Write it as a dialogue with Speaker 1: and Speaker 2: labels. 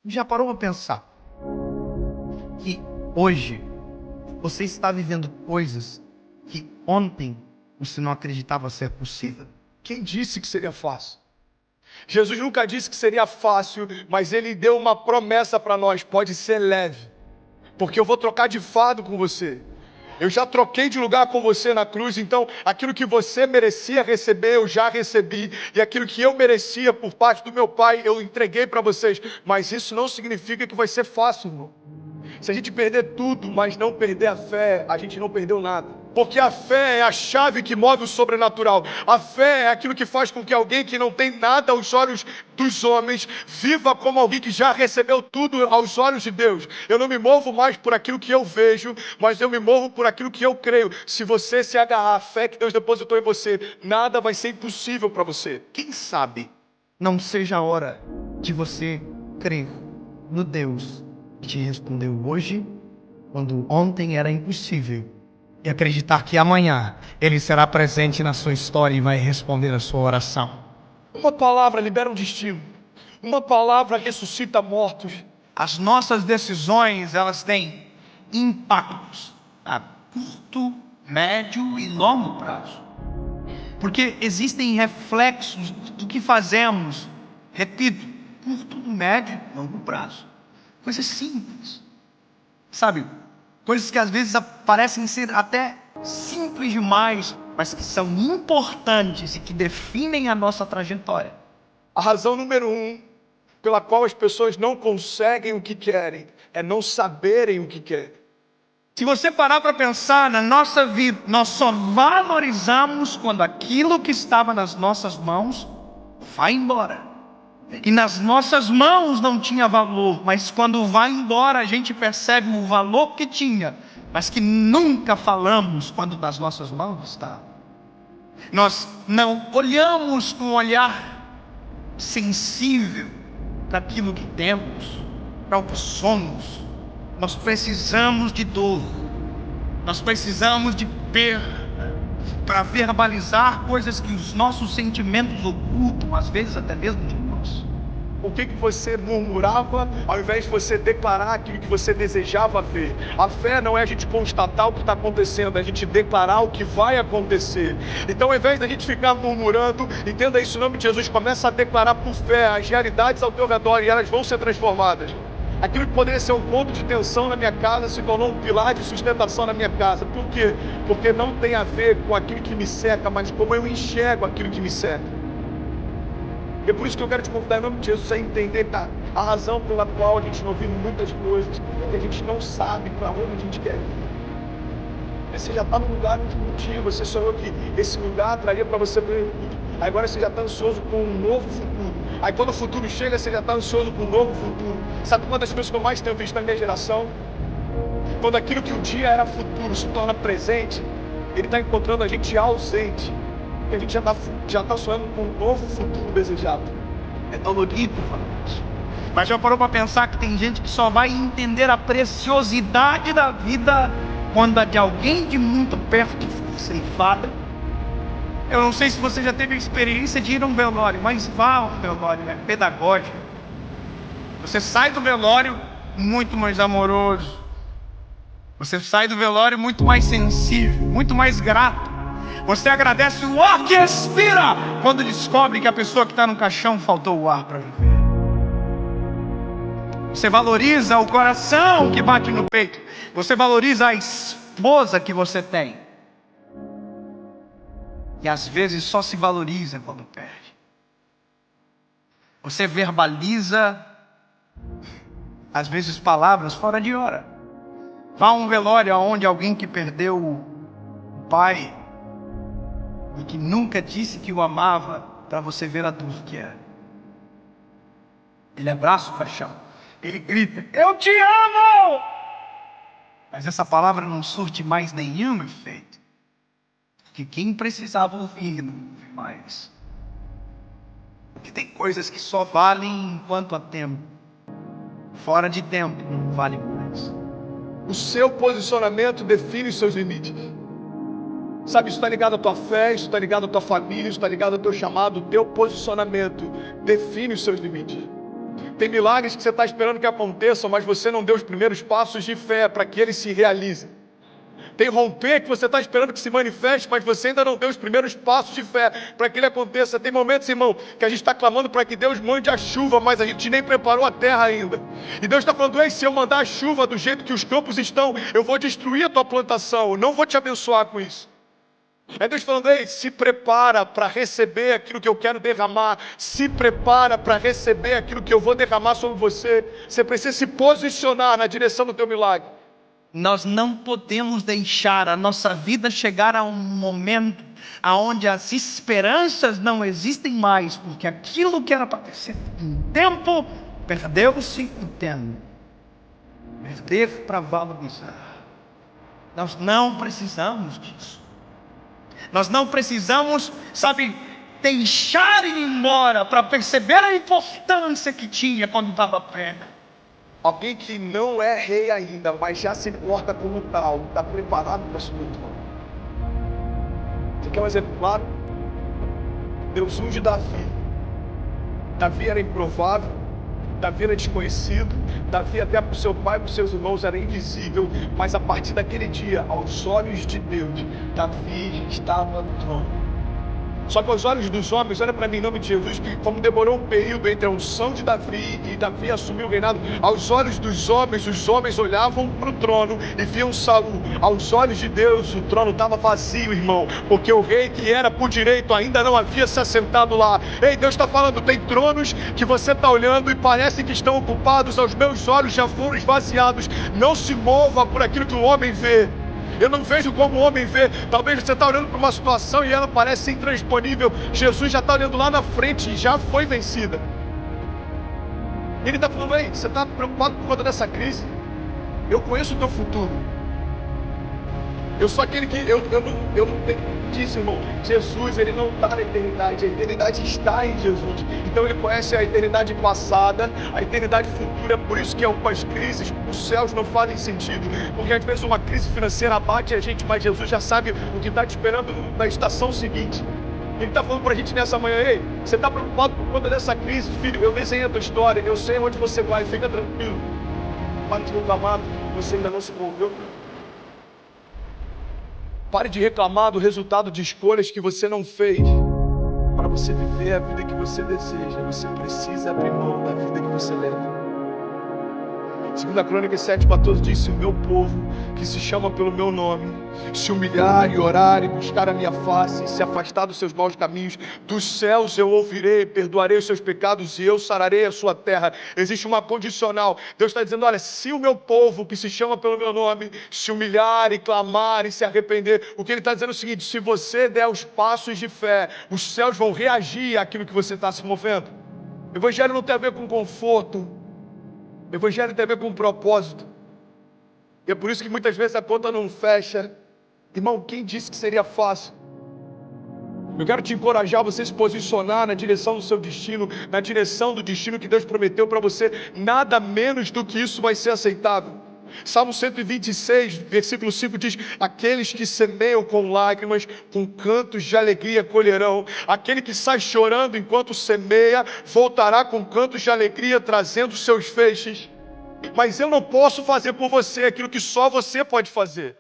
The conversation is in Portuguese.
Speaker 1: Já parou para pensar que hoje você está vivendo coisas que ontem você não acreditava ser possível?
Speaker 2: Quem disse que seria fácil? Jesus nunca disse que seria fácil, mas Ele deu uma promessa para nós: pode ser leve, porque eu vou trocar de fardo com você. Eu já troquei de lugar com você na cruz, então aquilo que você merecia receber, eu já recebi, e aquilo que eu merecia por parte do meu Pai, eu entreguei para vocês. Mas isso não significa que vai ser fácil, irmão. Se a gente perder tudo, mas não perder a fé, a gente não perdeu nada. Porque a fé é a chave que move o sobrenatural. A fé é aquilo que faz com que alguém que não tem nada aos olhos dos homens viva como alguém que já recebeu tudo aos olhos de Deus. Eu não me movo mais por aquilo que eu vejo, mas eu me movo por aquilo que eu creio. Se você se agarrar à fé que Deus depositou em você, nada vai ser impossível para você.
Speaker 1: Quem sabe não seja a hora de você crer no Deus que te respondeu hoje, quando ontem era impossível, e acreditar que amanhã Ele será presente na sua história e vai responder a sua oração.
Speaker 2: Uma palavra libera um destino. Uma palavra ressuscita mortos.
Speaker 1: As nossas decisões, elas têm impactos a curto, médio e longo prazo. Porque existem reflexos do que fazemos, repito, curto, médio e longo prazo. Coisas simples, sabe? Coisas que às vezes parecem ser até simples demais, mas que são importantes e que definem a nossa trajetória.
Speaker 2: A razão número 1 pela qual as pessoas não conseguem o que querem é não saberem o que querem.
Speaker 1: Se você parar para pensar na nossa vida, nós só valorizamos quando aquilo que estava nas nossas mãos vai embora. E nas nossas mãos não tinha valor, mas quando vai embora a gente percebe o valor que tinha, mas que nunca falamos quando nas nossas mãos está. Nós não olhamos com um olhar sensível para aquilo que temos, para o que somos. Nós precisamos de dor, nós precisamos de perda, para verbalizar coisas que os nossos sentimentos ocultam, às vezes até mesmo de nós.
Speaker 2: O que você murmurava, ao invés de você declarar aquilo que você desejava ver. A fé não é a gente constatar o que está acontecendo, é a gente declarar o que vai acontecer. Então, ao invés da gente ficar murmurando, entenda isso em nome de Jesus, começa a declarar por fé as realidades ao teu redor e elas vão ser transformadas. Aquilo que poderia ser um ponto de tensão na minha casa se tornou um pilar de sustentação na minha casa. Por quê? Porque não tem a ver com aquilo que me cerca, mas como eu enxergo aquilo que me cerca. É por isso que eu quero te convidar em nome de Jesus a entender, tá? A razão pela qual a gente não vive muitas coisas é que a gente não sabe para onde a gente quer ir. Você já está no lugar onde não tinha, você sonhou que esse lugar traria para você plenitude. Agora você já está ansioso com um novo futuro. Aí quando o futuro chega, você já está ansioso com um novo futuro. Sabe uma das coisas que eu mais tenho visto na minha geração? Quando aquilo que um dia era futuro se torna presente, ele está encontrando a gente ausente. Porque a gente já tá sonhando com um novo futuro desejado.
Speaker 1: É dolorido falar isso. Mas já parou para pensar que tem gente que só vai entender a preciosidade da vida quando a de alguém de muito perto for ceifada? Eu não sei se você já teve a experiência de ir a um velório, mas vá ao velório, é pedagógico. Você sai do velório muito mais amoroso. Você sai do velório muito mais sensível, muito mais grato. Você agradece o ar que expira quando descobre que a pessoa que está no caixão faltou o ar para viver. Você valoriza o coração que bate no peito. Você valoriza a esposa que você tem. E às vezes só se valoriza quando perde. Você verbaliza, às vezes, palavras fora de hora. Vá a um velório onde alguém que perdeu o pai e que nunca disse que o amava, para você ver a dor que é. Ele abraça o caixão, ele grita, eu te amo! Mas essa palavra não surte mais nenhum efeito, que quem precisava ouvir não ouve mais. Porque tem coisas que só valem enquanto há tempo, fora de tempo não vale mais.
Speaker 2: O seu posicionamento define os seus limites. Sabe, isso está ligado à tua fé, isso está ligado à tua família, isso está ligado ao teu chamado. O teu posicionamento define os seus limites. Tem milagres que você está esperando que aconteçam, mas você não deu os primeiros passos de fé para que eles se realizem. Tem romper que você está esperando que se manifeste, mas você ainda não deu os primeiros passos de fé para que ele aconteça. Tem momentos, irmão, que a gente está clamando para que Deus mande a chuva, mas a gente nem preparou a terra ainda. E Deus está falando: ei, se eu mandar a chuva do jeito que os campos estão, eu vou destruir a tua plantação, eu não vou te abençoar com isso. É Deus falando: ei, se prepara para receber aquilo que eu quero derramar. Se prepara para receber aquilo que eu vou derramar sobre você. Você precisa se posicionar na direção do teu milagre.
Speaker 1: Nós não podemos deixar a nossa vida chegar a um momento onde as esperanças não existem mais, porque aquilo que era para ter sido um tempo, perdeu-se o tempo. Perder para valorizar. Nós não precisamos disso. Nós não precisamos, deixar ir embora para perceber a importância que tinha quando estava perto.
Speaker 2: Alguém que não é rei ainda, mas já se porta como tal, está preparado para assumir o trono. Você quer um exemplo claro? Deus unge Davi. Davi era improvável, Davi era desconhecido, Davi até para o seu pai e para os seus irmãos era invisível, mas a partir daquele dia, aos olhos de Deus, Davi estava no trono. Só que aos olhos dos homens, olha para mim em nome de Jesus, como demorou um período entre a unção de Davi e Davi assumir o reinado, aos olhos dos homens, os homens olhavam para o trono e viam Saul. Aos olhos de Deus, o trono estava vazio, irmão, porque o rei que era por direito ainda não havia se assentado lá. Ei, Deus está falando: tem tronos que você está olhando e parece que estão ocupados, aos meus olhos já foram esvaziados. Não se mova por aquilo que o homem vê. Eu não vejo como o homem vê. Talvez você está olhando para uma situação e ela parece intransponível. Jesus já está olhando lá na frente e já foi vencida. Ele está falando: ei, você está preocupado por conta dessa crise? Eu conheço o teu futuro. Eu sou aquele que eu não disse, irmão. Jesus, ele não está na eternidade, a eternidade está em Jesus. Então ele conhece a eternidade passada, a eternidade futura. É por isso que algumas crises, os céus não fazem sentido, porque às vezes uma crise financeira abate a gente, mas Jesus já sabe o que está te esperando na estação seguinte. Ele está falando para a gente nessa manhã: ei, você está preocupado por conta dessa crise, filho? Eu desenhei a tua história, eu sei onde você vai, fica tranquilo. Pare de reclamar, você ainda não se moveu. Pare de reclamar do resultado de escolhas que você não fez. Para você viver a vida que você deseja, você precisa abrir mão da vida que você leva. 2 Crônicas 7:14 diz: se o meu povo, que se chama pelo meu nome, se humilhar e orar e buscar a minha face, e se afastar dos seus maus caminhos, dos céus eu ouvirei, perdoarei os seus pecados e eu sararei a sua terra. Existe uma condicional. Deus está dizendo: olha, se o meu povo, que se chama pelo meu nome, se humilhar e clamar e se arrepender, o que ele está dizendo é o seguinte: se você der os passos de fé, os céus vão reagir àquilo que você está se movendo. O evangelho não tem a ver com conforto. O evangelho tem a ver com propósito. E é por isso que muitas vezes a conta não fecha. Irmão, quem disse que seria fácil? Eu quero te encorajar a você se posicionar na direção do seu destino, na direção do destino que Deus prometeu para você. Nada menos do que isso vai ser aceitável. Salmo 126, versículo 5 diz: aqueles que semeiam com lágrimas, com cantos de alegria colherão. Aquele que sai chorando enquanto semeia, voltará com cantos de alegria, trazendo seus feixes. Mas eu não posso fazer por você aquilo que só você pode fazer.